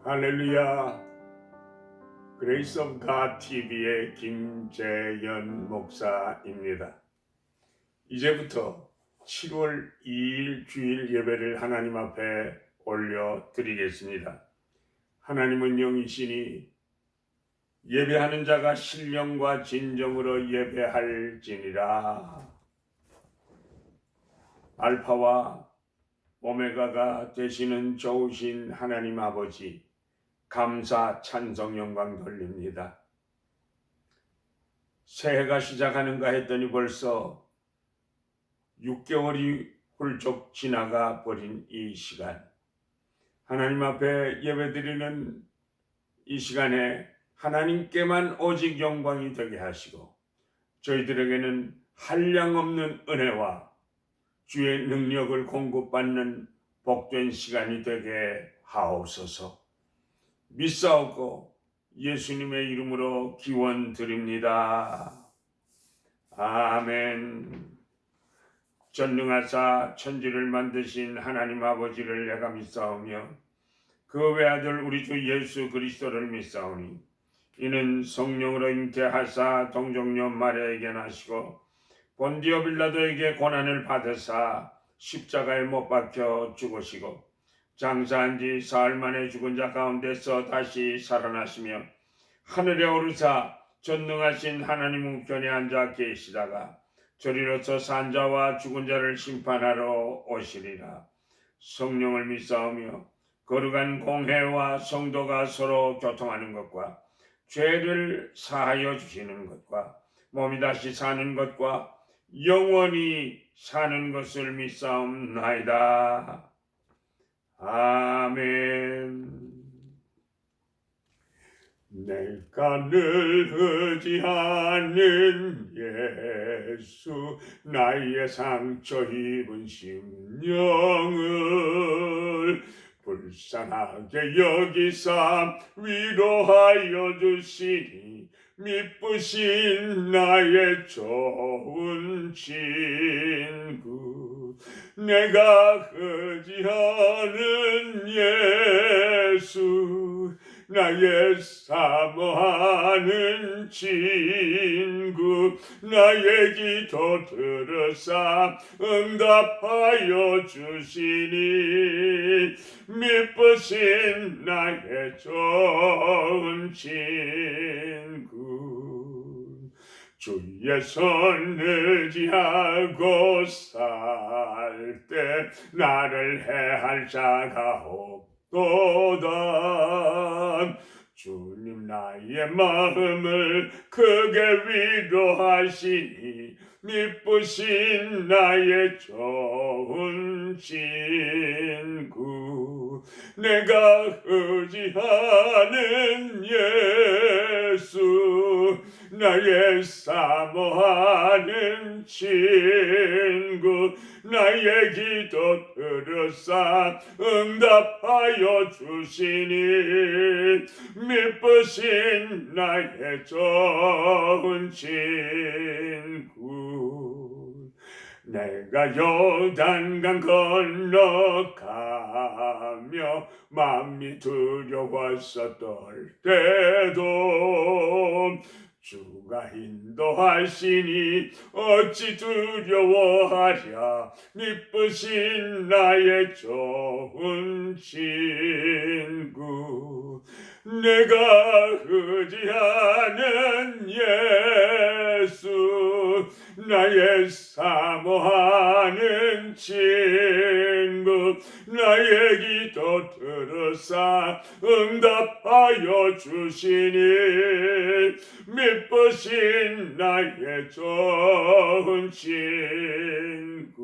할렐루야. 그레이스 오브 갓 TV의 김재현 목사입니다. 이제부터 7월 2일 주일 예배를 하나님 앞에 올려드리겠습니다. 하나님은 영이시니 예배하는 자가 신령과 진정으로 예배할지니라. 알파와 오메가가 되시는 좋으신 하나님 아버지, 감사 찬송 영광 돌립니다. 새해가 시작하는가 했더니 벌써 6개월이 훌쩍 지나가 버린 이 시간, 하나님 앞에 예배드리는 이 시간에 하나님께만 오직 영광이 되게 하시고 저희들에게는 한량없는 은혜와 주의 능력을 공급받는 복된 시간이 되게 하옵소서. 믿사옵고 예수님의 이름으로 기원드립니다. 아멘. 전능하사 천지를 만드신 하나님 아버지를 내가 믿사오며 그 외아들 우리 주 예수 그리스도를 믿사오니 이는 성령으로 잉태하사 동정녀 마리아에게 나시고 본디오 빌라도에게 고난을 받으사 십자가에 못 박혀 죽으시고 장사한 지 사흘 만에 죽은 자 가운데서 다시 살아나시며 하늘에 오르사 전능하신 하나님 우편에 앉아 계시다가 저리로서 산 자와 죽은 자를 심판하러 오시리라. 성령을 믿사오며 거룩한 공회와 성도가 서로 교통하는 것과 죄를 사하여 주시는 것과 몸이 다시 사는 것과 영원히 사는 것을 믿사옵나이다. 아멘. 내가 늘 의지하는 예수, 나의 상처 입은 심령을 불쌍하게 여기사 위로하여 주시니 미쁘신 나의 좋은 친구, 내가 의지하는 예수, 나의 사모하는 친구, 나의 기도 들으사 응답하여 주시니 미쁘신 나의 좋은 친구, 주의 손 의지하고 살 때 나를 해할 자가 없도다. 주님 나의 마음을 크게 위로하시니 미쁘신 나의 좋은 친구, 내가 의지하는 예수, 나의 사모하는 친구, 나의 기도 들으사 응답하여 주시니 미쁘신 나의 좋은 친구, 내가 요단강 건너가며 마음이 두려웠었던 때도 주가 인도하시니 어찌 두려워하랴. 미쁘신 나의 좋은 친구, 내가 의지하는 예수, 나의 사모하는 친구, 나의 기도 들으사 응답하여 주시니 미쁘신 나의 좋은 친구,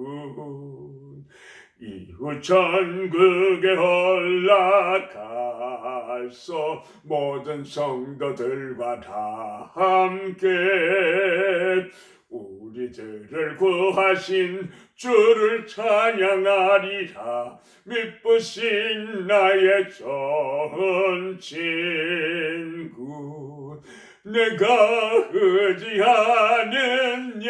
이후 천국에 올라가서 모든 성도들과 다 함께 우리들을 구하신 주를 찬양하리라. 미쁘신 나의 좋은 친구, 내가 의지하는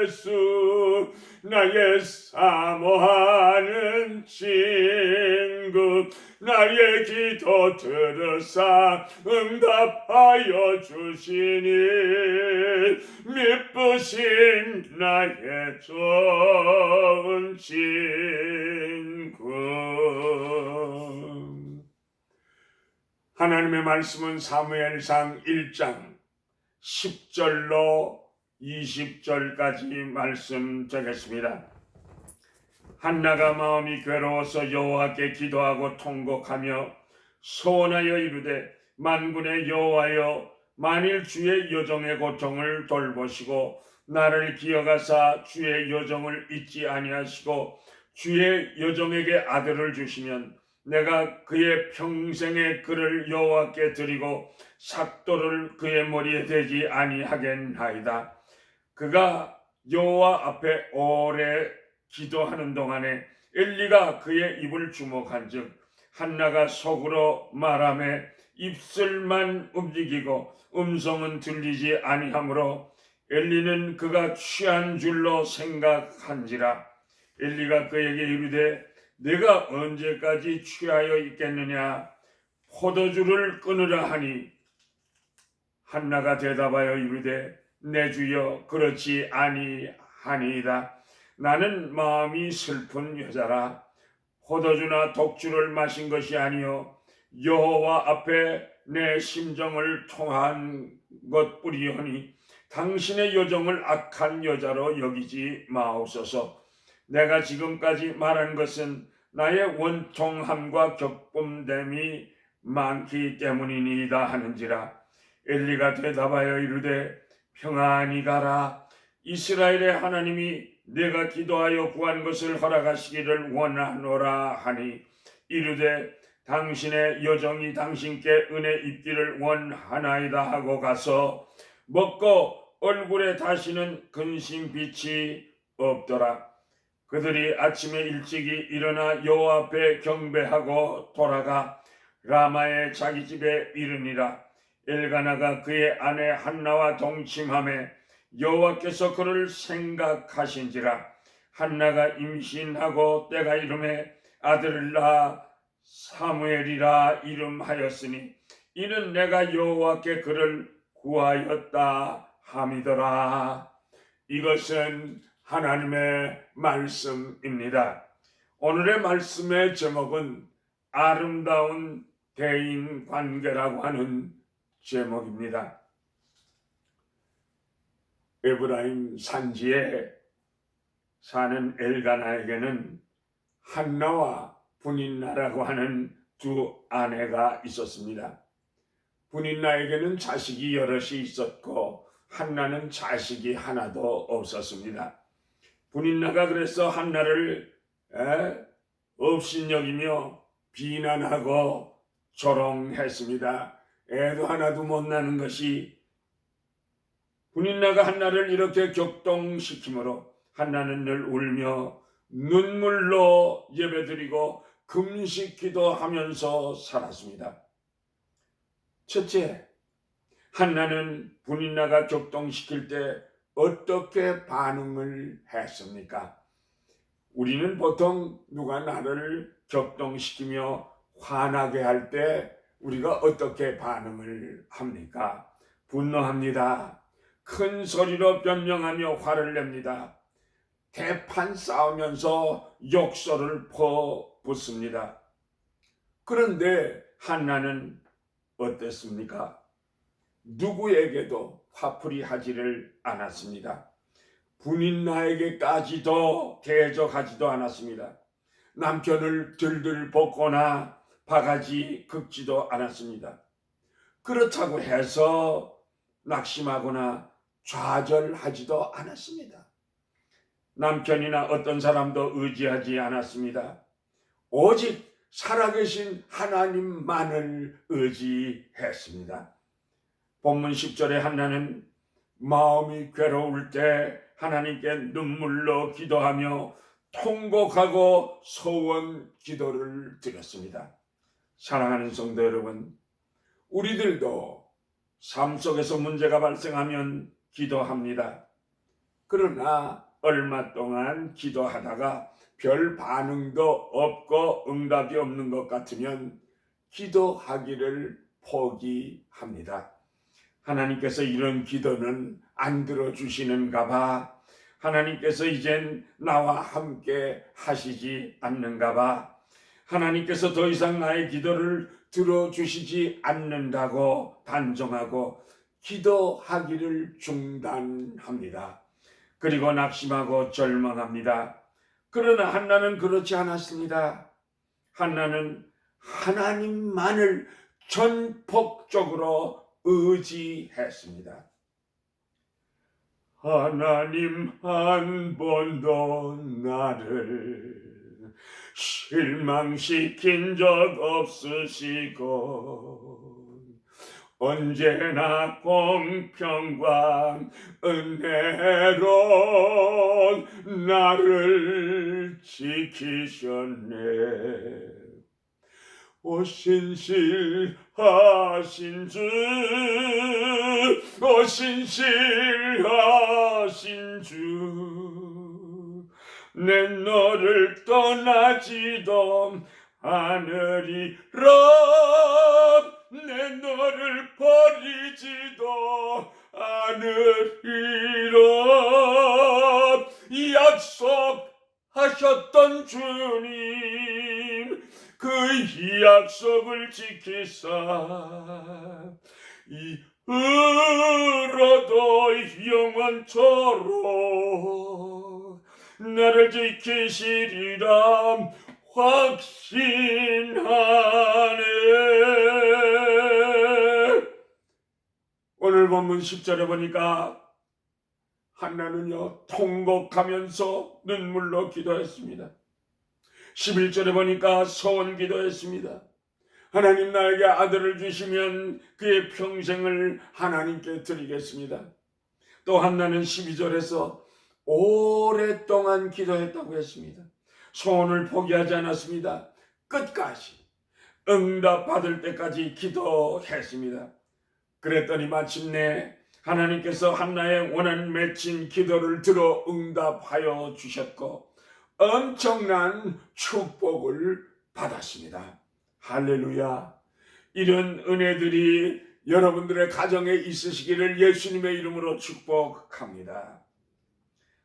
예수, 나의 사모하는 친구, 나의 기도 들으사 응답하여 주시니 미쁘신 나의 좋은 친구. 하나님의 말씀은 사무엘상 1장 10절로 20절까지 말씀드리겠습니다. 한나가 마음이 괴로워서 여호와께 기도하고 통곡하며 소원하여 이르되 만군의 여호와여, 만일 주의 여종의 고통을 돌보시고 나를 기억하사 주의 여종을 잊지 아니하시고 주의 여종에게 아들을 주시면 내가 그의 평생의 그를 여호와께 드리고 삭도를 그의 머리에 대지 아니하겠나이다. 그가 여호와 앞에 오래 기도하는 동안에 엘리가 그의 입을 주목한즉 한나가 속으로 말하며 입술만 움직이고 음성은 들리지 아니하므로 엘리는 그가 취한 줄로 생각한지라. 엘리가 그에게 이르되 내가 언제까지 취하여 있겠느냐, 포도주를 끊으라 하니 한나가 대답하여 이르되 내 주여 그렇지 아니하니이다. 나는 마음이 슬픈 여자라. 포도주나 독주를 마신 것이 아니요 여호와 앞에 내 심정을 통한 것뿐이오니 당신의 여종을 악한 여자로 여기지 마옵소서. 내가 지금까지 말한 것은 나의 원통함과 격분됨이 많기 때문이니이다 하는지라. 엘리가 대답하여 이르되 평안히 가라. 이스라엘의 하나님이 내가 기도하여 구한 것을 허락하시기를 원하노라 하니 이르되 당신의 여종이 당신께 은혜 입기를 원하나이다 하고 가서 먹고 얼굴에 다시는 근심빛이 없더라. 그들이 아침에 일찍이 일어나 여호와 앞에 경배하고 돌아가 라마의 자기 집에 이르니라. 엘가나가 그의 아내 한나와 동침하매 여호와께서 그를 생각하신지라. 한나가 임신하고 때가 이름에 아들을 낳아 사무엘이라 이름하였으니 이는 내가 여호와께 그를 구하였다 함이더라. 이것은 하나님의 말씀입니다. 오늘의 말씀의 제목은 아름다운 대인 관계라고 하는 제목입니다. 에브라임 산지에 사는 엘가나에게는 한나와 분인나라고 하는 두 아내가 있었습니다. 분인나에게는 자식이 여럿이 있었고 한나는 자식이 하나도 없었습니다. 분인나가 그래서 한나를 업신여기며 비난하고 조롱했습니다. 애도 하나도 못 나는 것이. 분인나가 한나를 이렇게 격동시키므로 한나는 늘 울며 눈물로 예배드리고 금식기도하면서 살았습니다. 첫째, 한나는 분인나가 격동시킬 때 어떻게 반응을 했습니까? 우리는 보통 누가 나를 격동시키며 화나게 할 때 우리가 어떻게 반응을 합니까? 분노합니다. 큰 소리로 변명하며 화를 냅니다. 대판 싸우면서 욕설을 퍼붓습니다. 그런데 한나는 어땠습니까? 누구에게도 화풀이 하지를 않았습니다. 분인나에게까지도 대적하지도 않았습니다. 남편을 들들 볶거나 바가지 긁지도 않았습니다. 그렇다고 해서 낙심하거나 좌절하지도 않았습니다. 남편이나 어떤 사람도 의지하지 않았습니다. 오직 살아계신 하나님만을 의지했습니다. 본문 10절에 한나는 마음이 괴로울 때 하나님께 눈물로 기도하며 통곡하고 소원 기도를 드렸습니다. 사랑하는 성도 여러분, 우리들도 삶 속에서 문제가 발생하면 기도합니다. 그러나 얼마 동안 기도하다가 별 반응도 없고 응답이 없는 것 같으면 기도하기를 포기합니다. 하나님께서 이런 기도는 안 들어주시는가 봐. 하나님께서 이젠 나와 함께 하시지 않는가 봐. 하나님께서 더 이상 나의 기도를 들어주시지 않는다고 단정하고 기도하기를 중단합니다. 그리고 낙심하고 절망합니다. 그러나 한나는 그렇지 않았습니다. 한나는 하나님만을 전폭적으로 의지했습니다. 하나님 한 번도 나를 실망시킨 적 없으시고 언제나 공평과 은혜로 나를 지키셨네. 오 신실하신 주, 오 신실하신 주, 내 너를 떠나지도 않으리라. 내 너를 버리지도 않으리라. 약속하셨던 주님, 그 약속을 지키사 이으로도 영원토록 나를 지키시리라 확신하네. 오늘 본문 10절에 보니까 한나는요 통곡하면서 눈물로 기도했습니다. 11절에 보니까 소원 기도했습니다. 하나님 나에게 아들을 주시면 그의 평생을 하나님께 드리겠습니다. 또 한나는 12절에서 오랫동안 기도했다고 했습니다. 소원을 포기하지 않았습니다. 끝까지 응답받을 때까지 기도했습니다. 그랬더니 마침내 하나님께서 한나의 원한 맺힌 기도를 들어 응답하여 주셨고 엄청난 축복을 받았습니다. 할렐루야. 이런 은혜들이 여러분들의 가정에 있으시기를 예수님의 이름으로 축복합니다.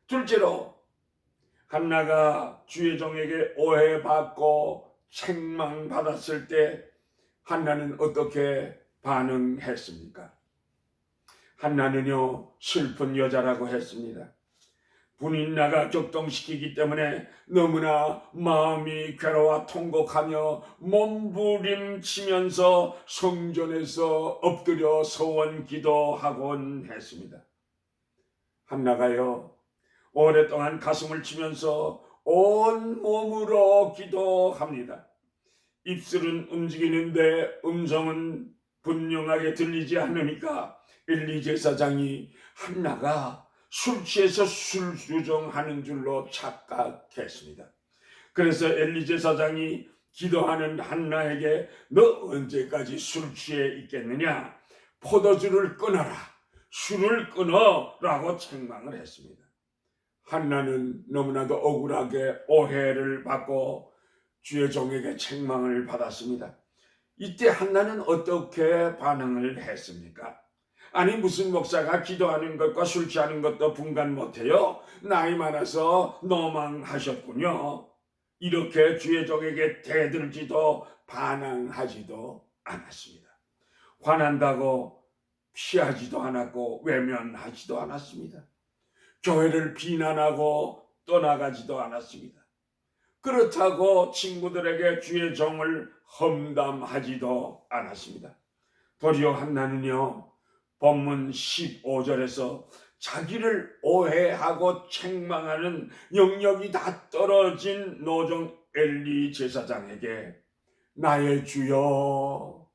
둘째로 한나가 주의 종에게 오해받고 책망받았을 때 한나는 어떻게 반응했습니까? 한나는요 슬픈 여자라고 했습니다. 분인나가 격동시키기 때문에 너무나 마음이 괴로워 통곡하며 몸부림치면서 성전에서 엎드려 소원 기도하곤 했습니다. 한나가요 오랫동안 가슴을 치면서 온 몸으로 기도합니다. 입술은 움직이는데 음성은 분명하게 들리지 않으니까 엘리 제사장이 한나가 술 취해서 술 주정하는 줄로 착각했습니다. 그래서 엘리 제사장이 기도하는 한나에게 너 언제까지 술 취해 있겠느냐? 포도주를 끊어라. 술을 끊어라고 책망을 했습니다. 한나는 너무나도 억울하게 오해를 받고 주의 종에게 책망을 받았습니다. 이때 한나는 어떻게 반응을 했습니까? 아니 무슨 목사가 기도하는 것과 술 취하는 것도 분간 못해요? 나이 많아서 노망하셨군요. 이렇게 주의 종에게 대들지도 반항하지도 않았습니다. 화난다고 피하지도 않았고 외면하지도 않았습니다. 교회를 비난하고 떠나가지도 않았습니다. 그렇다고 친구들에게 주의 종을 험담하지도 않았습니다. 도리어 한나는요 본문 15절에서 자기를 오해하고 책망하는 영역이 다 떨어진 노종 엘리 제사장에게 나의 주여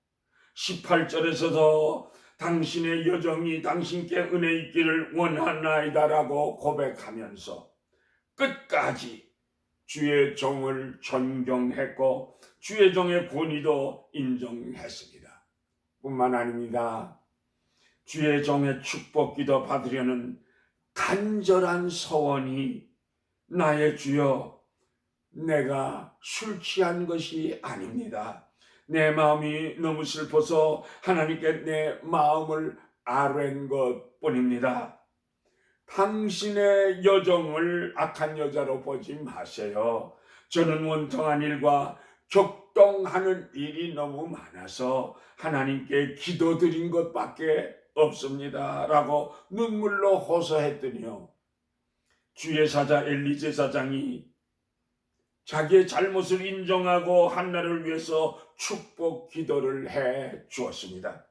18절에서도 당신의 여정이 당신께 은혜 있기를 원하나이다라고 고백하면서 끝까지 주의 종을 존경했고 주의 종의 권위도 인정했습니다. 뿐만 아닙니다. 주의 종의 축복 기도 받으려는 간절한 소원이 나의 주여 내가 술 취한 것이 아닙니다. 내 마음이 너무 슬퍼서 하나님께 내 마음을 아뢰는 것뿐입니다. 당신의 여정을 악한 여자로 보지 마세요. 저는 원통한 일과 격동하는 일이 너무 많아서 하나님께 기도드린 것밖에 없습니다 라고 눈물로 호소했더니요, 주의 사자 엘리 제사장이 자기의 잘못을 인정하고 한나를 위해서 축복 기도를 해 주었습니다.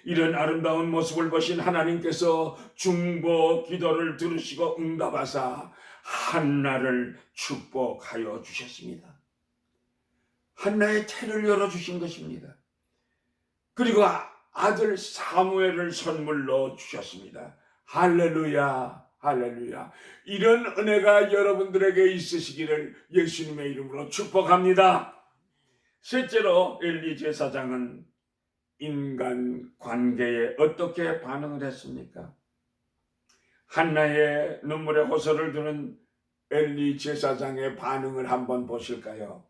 이런 아름다운 모습을 보신 하나님께서 중보 기도를 들으시고 응답하사 한나를 축복하여 주셨습니다. 한나의 태를 열어주신 것입니다. 그리고 아들 사무엘을 선물로 주셨습니다. 할렐루야, 할렐루야. 이런 은혜가 여러분들에게 있으시기를 예수님의 이름으로 축복합니다. 셋째로 엘리 제사장은 인간 관계에 어떻게 반응을 했습니까? 한나의 눈물의 호소를 들은 엘리 제사장의 반응을 한번 보실까요?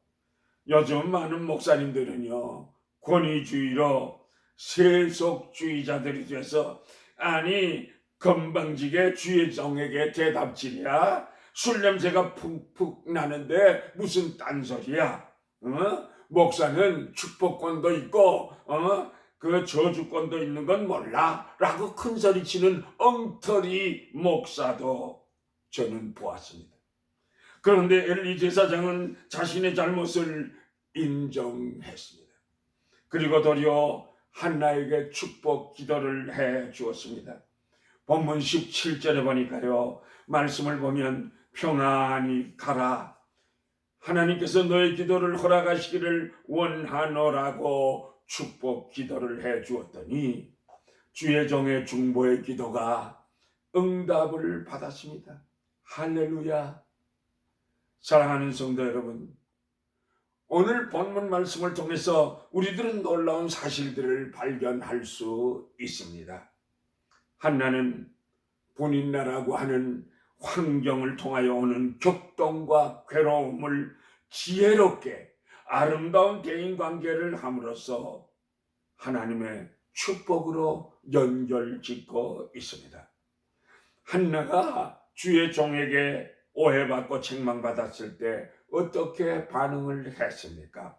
요즘 많은 목사님들은요, 권위주의로 세속주의자들이 돼서 아니 건방지게 주의 종에게 대답질이야. 술 냄새가 푹푹 나는데 무슨 딴소리야. 목사는 축복권도 있고 그 저주권도 있는 건 몰라 라고 큰소리치는 엉터리 목사도 저는 보았습니다. 그런데 엘리 제사장은 자신의 잘못을 인정했습니다. 그리고 도리어 한나에게 축복 기도를 해 주었습니다. 본문 17절에 보니까요, 말씀을 보면 평안히 가라, 하나님께서 너의 기도를 허락하시기를 원하노라고 축복 기도를 해 주었더니 주의 종의 중보의 기도가 응답을 받았습니다. 할렐루야. 사랑하는 성도 여러분, 오늘 본문 말씀을 통해서 우리들은 놀라운 사실들을 발견할 수 있습니다. 한나는 본인나라고 하는 환경을 통하여 오는 격동과 괴로움을 지혜롭게 아름다운 대인관계를 함으로써 하나님의 축복으로 연결짓고 있습니다. 한나가 주의 종에게 오해받고 책망받았을 때 어떻게 반응을 했습니까?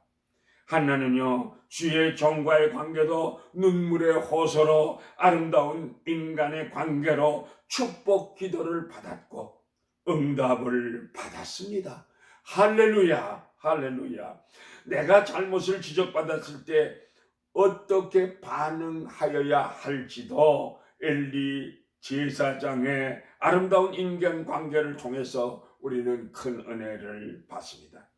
한나는요, 주의 종과의 관계도 눈물의 호소로 아름다운 인간의 관계로 축복 기도를 받았고 응답을 받았습니다. 할렐루야, 할렐루야. 내가 잘못을 지적받았을 때 어떻게 반응하여야 할지도 엘리 제사장의 아름다운 인간 관계를 통해서 우리는 큰 은혜를 받습니다.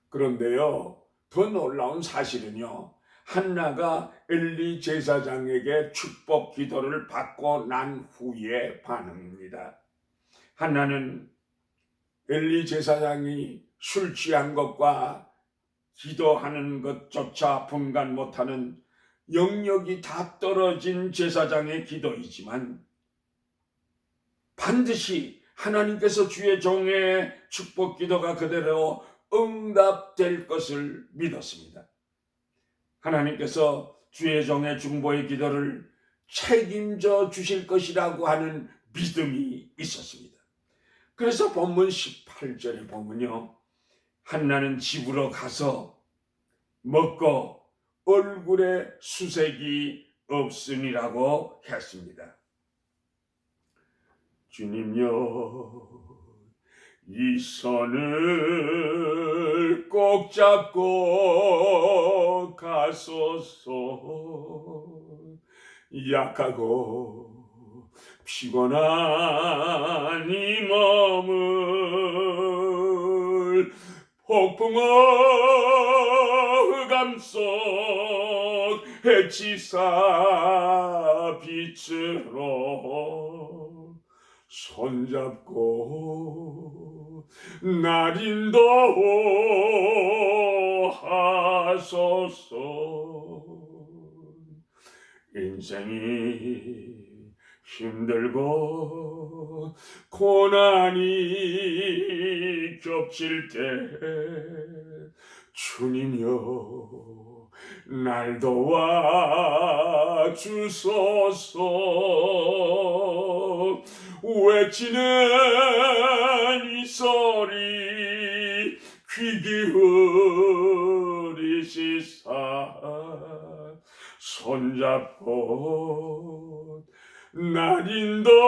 그런데요, 더 놀라운 사실은요, 한나가 엘리 제사장에게 축복 기도를 받고 난 후의 반응입니다. 한나는 엘리 제사장이 술 취한 것과 기도하는 것조차 분간 못하는 영역이 다 떨어진 제사장의 기도이지만 반드시 하나님께서 주의 종의 축복 기도가 그대로 응답될 것을 믿었습니다. 하나님께서 주의 종의 중보의 기도를 책임져 주실 것이라고 하는 믿음이 있었습니다. 그래서 본문 18절에 보면요, 한나는 집으로 가서 먹고 얼굴에 수색이 없으니라고 했습니다. 주님여, 이 손을 꼭 잡고 가소서. 약하고 피곤한 이 몸을 폭풍과 흑암 속 해치사 빛으로 손잡고 날 인도하소서. 인생이 힘들고 고난이 겹칠 때 주님여 날 도와 주소서. 외치는 이 소리 귀 기울이시사 손잡고 날 인도하소서.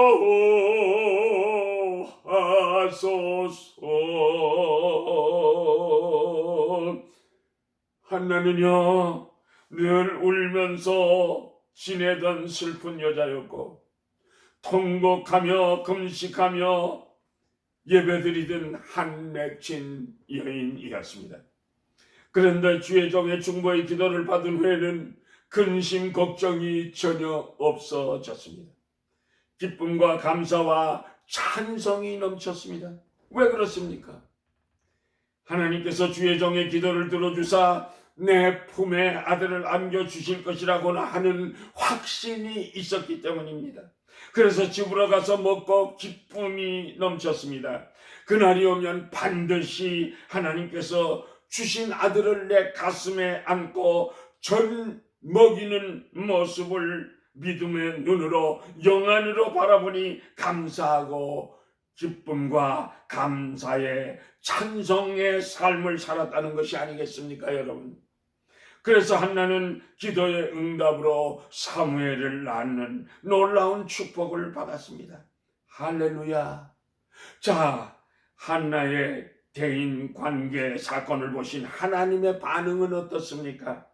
한나는요 늘 울면서 지내던 슬픈 여자였고 통곡하며 금식하며 예배드리던 한 맺힌 여인이었습니다. 그런데 주의 종의 중보의 기도를 받은 후에는 근심 걱정이 전혀 없어졌습니다. 기쁨과 감사와 찬성이 넘쳤습니다. 왜 그렇습니까? 하나님께서 주의 종의 기도를 들어주사 내 품에 아들을 안겨주실 것이라고나 하는 확신이 있었기 때문입니다. 그래서 집으로 가서 먹고 기쁨이 넘쳤습니다. 그날이 오면 반드시 하나님께서 주신 아들을 내 가슴에 안고 전 먹이는 모습을 믿음의 눈으로 영안으로 바라보니 감사하고 기쁨과 감사의 찬송의 삶을 살았다는 것이 아니겠습니까, 여러분? 그래서 한나는 기도의 응답으로 사무엘을 낳는 놀라운 축복을 받았습니다. 할렐루야. 자, 한나의 대인 관계 사건을 보신 하나님의 반응은 어떻습니까?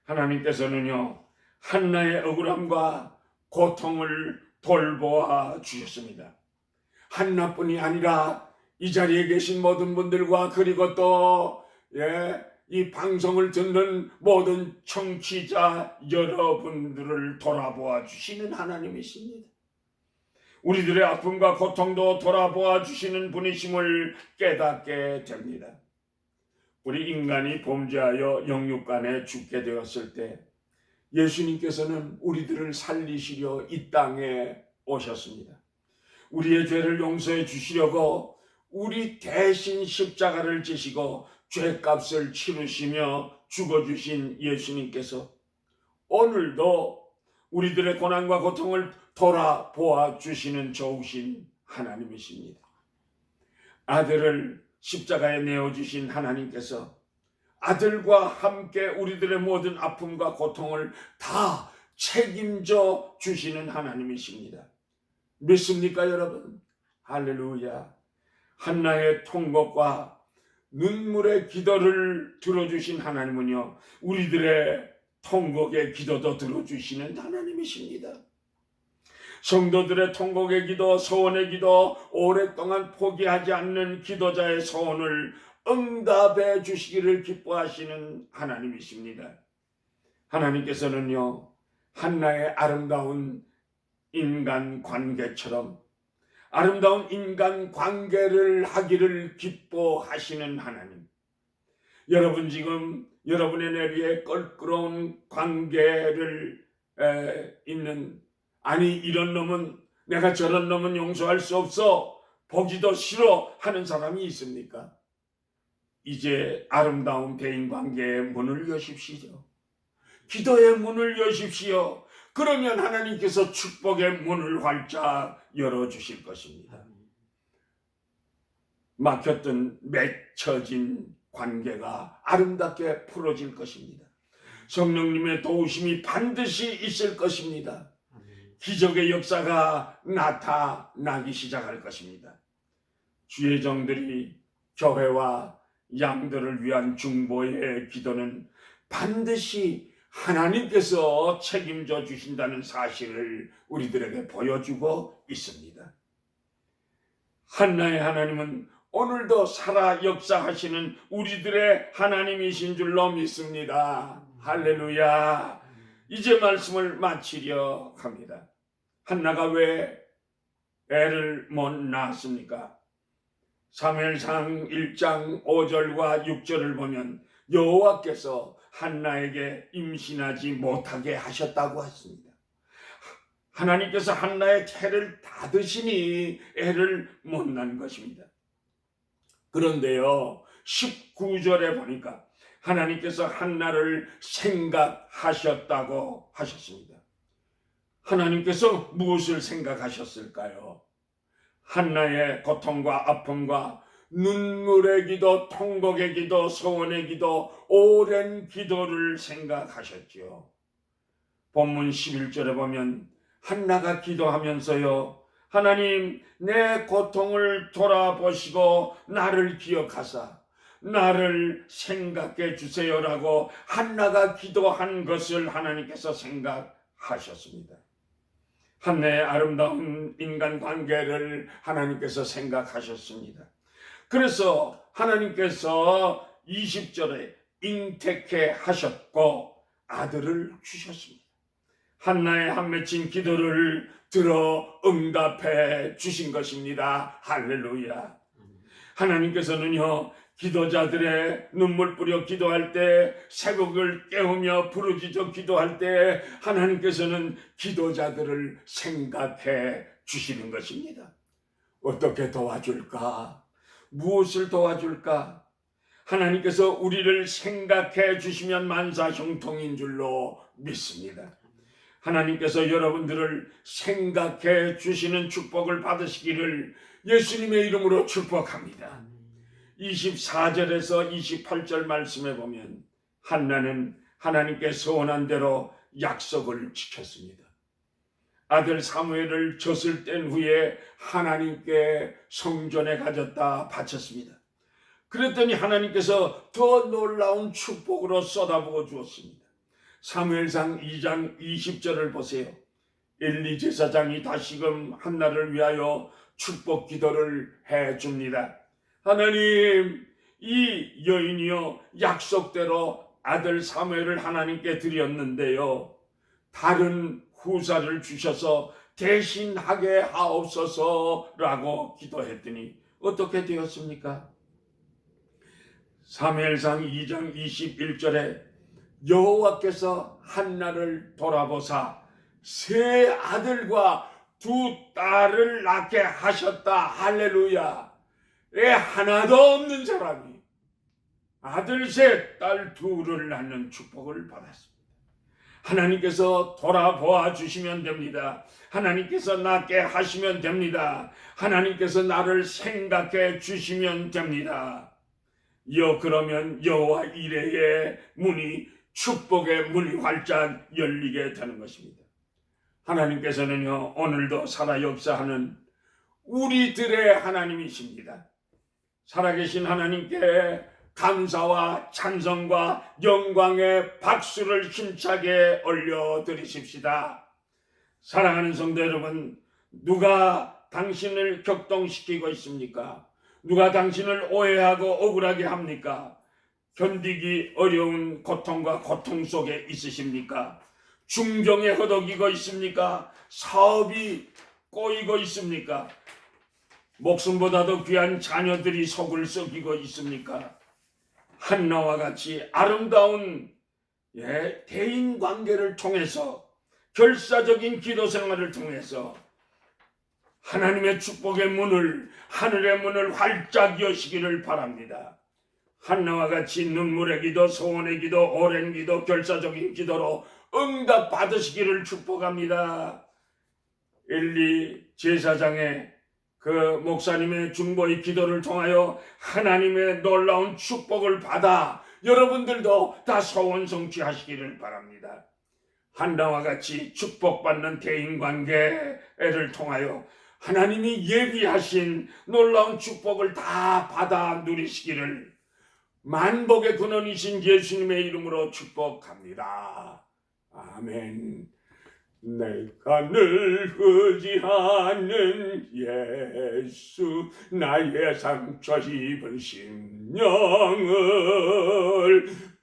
하나님께서는요 한나의 억울함과 고통을 돌보아 주셨습니다. 한나뿐이 아니라 이 자리에 계신 모든 분들과 그리고 또 이 방송을 듣는 모든 청취자 여러분들을 돌아보아 주시는 하나님이십니다. 우리들의 아픔과 고통도 돌아보아 주시는 분이심을 깨닫게 됩니다. 우리 인간이 범죄하여 영육간에 죽게 되었을 때 예수님께서는 우리들을 살리시려 이 땅에 오셨습니다. 우리의 죄를 용서해 주시려고 우리 대신 십자가를 지시고 죄값을 치르시며 죽어주신 예수님께서 오늘도 우리들의 고난과 고통을 돌아보아 주시는 좋으신 하나님이십니다. 아들을 십자가에 내어주신 하나님께서 아들과 함께 우리들의 모든 아픔과 고통을 다 책임져 주시는 하나님이십니다. 믿습니까, 여러분? 할렐루야. 한나의 통곡과 눈물의 기도를 들어주신 하나님은요 우리들의 통곡의 기도도 들어주시는 하나님이십니다. 성도들의 통곡의 기도, 소원의 기도, 오랫동안 포기하지 않는 기도자의 소원을 응답해 주시기를 기뻐하시는 하나님이십니다. 하나님께서는요 한나의 아름다운 인간 관계처럼 아름다운 인간 관계를 하기를 기뻐하시는 하나님. 여러분 지금 여러분의 내리에 껄끄러운 관계를 있는 아니 이런 놈은 내가 저런 놈은 용서할 수 없어 보기도 싫어 하는 사람이 있습니까? 이제 아름다운 대인관계의 문을 여십시오. 기도의 문을 여십시오. 그러면 하나님께서 축복의 문을 활짝 열어주실 것입니다. 막혔던 맺혀진 관계가 아름답게 풀어질 것입니다. 성령님의 도우심이 반드시 있을 것입니다. 기적의 역사가 나타나기 시작할 것입니다. 주의 종들이 교회와 양들을 위한 중보의 기도는 반드시 하나님께서 책임져 주신다는 사실을 우리들에게 보여주고 있습니다. 한나의 하나님은 오늘도 살아 역사하시는 우리들의 하나님이신 줄로 믿습니다. 할렐루야. 이제 말씀을 마치려 합니다. 한나가 왜 애를 못 낳았습니까? 사무엘상 1장 5절과 6절을 보면 여호와께서 한나에게 임신하지 못하게 하셨다고 했습니다. 하나님께서 한나의 태를 닫으시니 애를 못 낳은 것입니다. 그런데요, 19절에 보니까 하나님께서 한나를 생각하셨다고 하셨습니다. 하나님께서 무엇을 생각하셨을까요? 한나의 고통과 아픔과 눈물의 기도, 통곡의 기도, 소원의 기도, 오랜 기도를 생각하셨지요. 본문 11절에 보면 한나가 기도하면서요, 하나님, 내 고통을 돌아보시고 나를 기억하사 나를 생각해 주세요라고 한나가 기도한 것을 하나님께서 생각하셨습니다. 한나의 아름다운 인간관계를 하나님께서 생각하셨습니다. 그래서 하나님께서 20절에 잉태케 하셨고 아들을 주셨습니다. 한나의 한 맺힌 기도를 들어 응답해 주신 것입니다. 할렐루야. 하나님께서는요, 기도자들의 눈물 뿌려 기도할 때, 새벽을 깨우며 부르짖어 기도할 때 하나님께서는 기도자들을 생각해 주시는 것입니다. 어떻게 도와줄까? 무엇을 도와줄까? 하나님께서 우리를 생각해 주시면 만사형통인 줄로 믿습니다. 하나님께서 여러분들을 생각해 주시는 축복을 받으시기를 예수님의 이름으로 축복합니다. 24절에서 28절 말씀에 보면 한나는 하나님께 서원한 대로 약속을 지켰습니다. 아들 사무엘을 젖을 뗀 후에 하나님께 성전에 가졌다 바쳤습니다. 그랬더니 하나님께서 더 놀라운 축복으로 쏟아부어 주었습니다. 사무엘상 2장 20절을 보세요. 엘리 제사장이 다시금 한나를 위하여 축복 기도를 해줍니다. 하나님, 이 여인이요 약속대로 아들 사무엘을 하나님께 드렸는데요, 다른 후사를 주셔서 대신하게 하옵소서라고 기도했더니 어떻게 되었습니까? 사무엘상 2장 21절에 여호와께서 한나를 돌아보사 세 아들과 두 딸을 낳게 하셨다. 할렐루야. 애 하나도 없는 사람이 아들 셋, 딸 둘을 낳는 축복을 받았습니다. 하나님께서 돌아보아 주시면 됩니다. 하나님께서 낳게 하시면 됩니다. 하나님께서 나를 생각해 주시면 됩니다. 그러면 여호와 이레의 문이, 축복의 문이 활짝 열리게 되는 것입니다. 하나님께서는요, 오늘도 살아 역사하는 우리들의 하나님이십니다. 살아계신 하나님께 감사와 찬송과 영광의 박수를 힘차게 올려드리십시다. 사랑하는 성도 여러분, 누가 당신을 격동시키고 있습니까? 누가 당신을 오해하고 억울하게 합니까? 견디기 어려운 고통과 고통 속에 있으십니까? 중정에 허덕이고 있습니까? 사업이 꼬이고 있습니까? 목숨보다도 귀한 자녀들이 속을 썩이고 있습니까? 한나와 같이 아름다운 대인관계를 통해서, 결사적인 기도 생활을 통해서 하나님의 축복의 문을, 하늘의 문을 활짝 여시기를 바랍니다. 한나와 같이 눈물의 기도, 소원의 기도, 오랜 기도, 결사적인 기도로 응답 받으시기를 축복합니다. 엘리 제사장의 그 목사님의 중보의 기도를 통하여 하나님의 놀라운 축복을 받아 여러분들도 다 소원 성취하시기를 바랍니다. 한나와 같이 축복받는 대인관계를 통하여 하나님이 예비하신 놀라운 축복을 다 받아 누리시기를 만복의 근원이신 예수님의 이름으로 축복합니다. 아멘. 내가 늘 의지하는 예수, 나의 상처 입은 심령을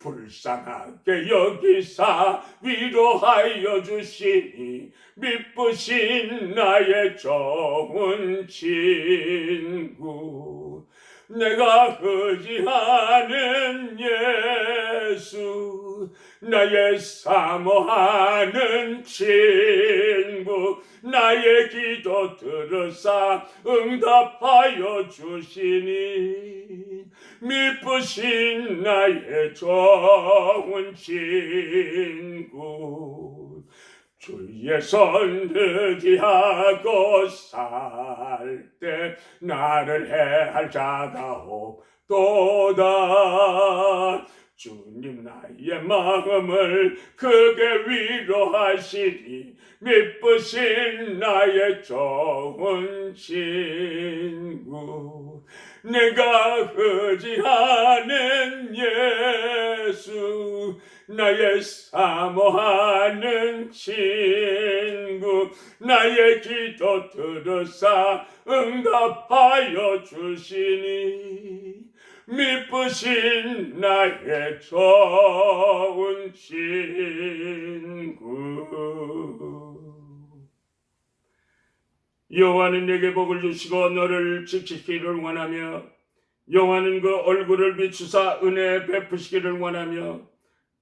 불쌍하게 여기사 위로하여 주시니 미쁘신 나의 좋은 친구. 내가 의지하는 예수, 나의 사모하는 친구 나의 기도 들으사 응답하여 주시니 미쁘신 나의 좋은 친구 주의 손 의지하고 살 때 나를 해할 자가 없도다. 주님 나의 마음을 크게 위로하시니 미쁘신 나의 좋은 친구 내가 의지하는 예수 나의 사모하는 친구 나의 기도 들으사 응답하여 주시니 미쁘신 나의 좋은 친구 여호와는 내게 복을 주시고 너를 지키기를 원하며 여호와는 그 얼굴을 비추사 은혜 베푸시기를 원하며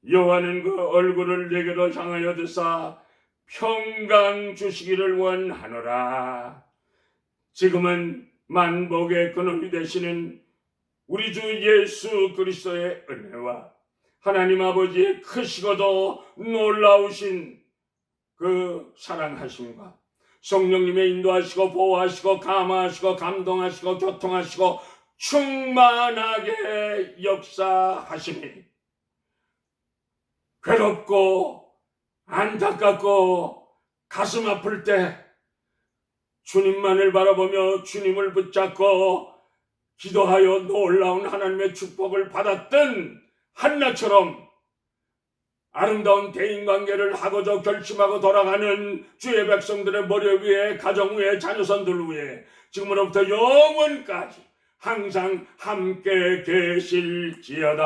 여호와는 그 얼굴을 내게로 향하여 드사 평강 주시기를 원하노라. 지금은 만복의 근원이 되시는 우리 주 예수 그리스도의 은혜와 하나님 아버지의 크시고도 놀라우신 그 사랑하심과 성령님의 인도하시고 보호하시고 감화하시고 감동하시고 교통하시고 충만하게 역사하시니 괴롭고 안타깝고 가슴 아플 때 주님만을 바라보며 주님을 붙잡고 기도하여 놀라운 하나님의 축복을 받았던 한나처럼 아름다운 대인관계를 하고자 결심하고 돌아가는 주의 백성들의 머리 위에 가정 위에 자녀선들 위에 지금으로부터 영원까지 항상 함께 계실지어다.